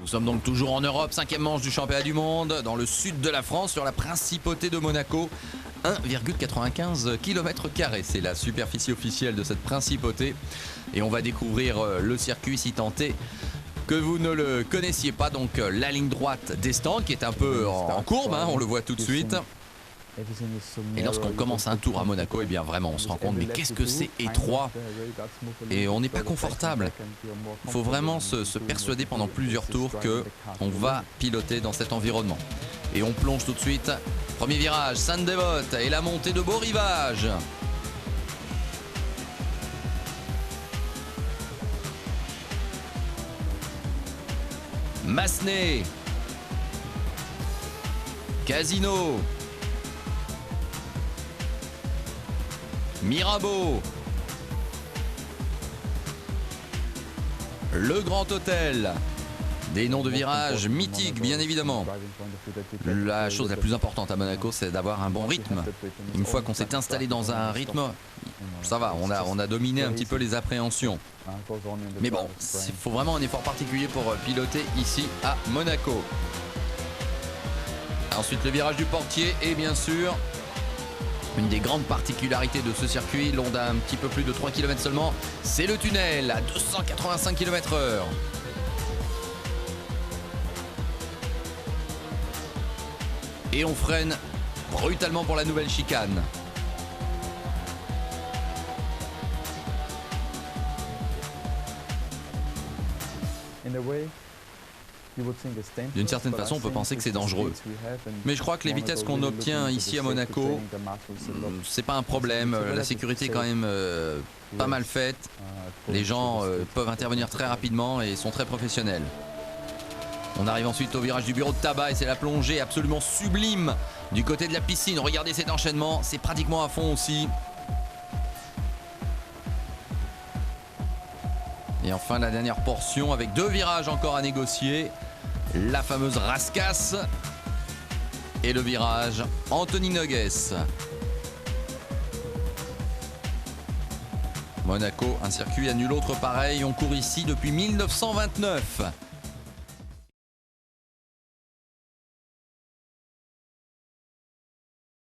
Nous sommes donc toujours en Europe, 5e manche du championnat du monde, dans le sud de la France, sur la principauté de Monaco. 1,95 km², c'est la superficie officielle de cette principauté. Et on va découvrir le circuit si tant est que vous ne le connaissiez pas. Donc la ligne droite d'Estang qui est un peu en courbe, hein, on le voit tout de suite. Et lorsqu'on commence un tour à Monaco, eh bien vraiment on se rend compte, mais qu'est-ce que c'est étroit et on n'est pas confortable. Il faut vraiment se persuader pendant plusieurs tours qu'on va piloter dans cet environnement. Et on plonge tout de suite. Premier virage, Sainte-Dévote et la montée de beaux rivages. Massenet, Casino, Mirabeau, le Grand Hôtel, des noms de virages mythiques bien évidemment. La chose la plus importante à Monaco, c'est d'avoir un bon rythme. Une fois qu'on s'est installé dans un rythme, ça va, on a dominé un petit peu les appréhensions. Mais bon, il faut vraiment un effort particulier pour piloter ici à Monaco. Ensuite le virage du Portier et bien sûr une des grandes particularités de ce circuit, long d'un petit peu plus de 3 km seulement, c'est le tunnel à 285 km/h. Et on freine brutalement pour la nouvelle chicane. D'une certaine façon, on peut penser que c'est dangereux. Mais je crois que les vitesses qu'on obtient ici à Monaco, c'est pas un problème. La sécurité est quand même pas mal faite. Les gens peuvent intervenir très rapidement et sont très professionnels. On arrive ensuite au virage du bureau de tabac et c'est la plongée absolument sublime du côté de la piscine. Regardez cet enchaînement, c'est pratiquement à fond aussi. Et enfin la dernière portion avec 2 virages encore à négocier. La fameuse Rascasse et le virage Anthony Nogues. Monaco, un circuit à nul autre pareil. On court ici depuis 1929.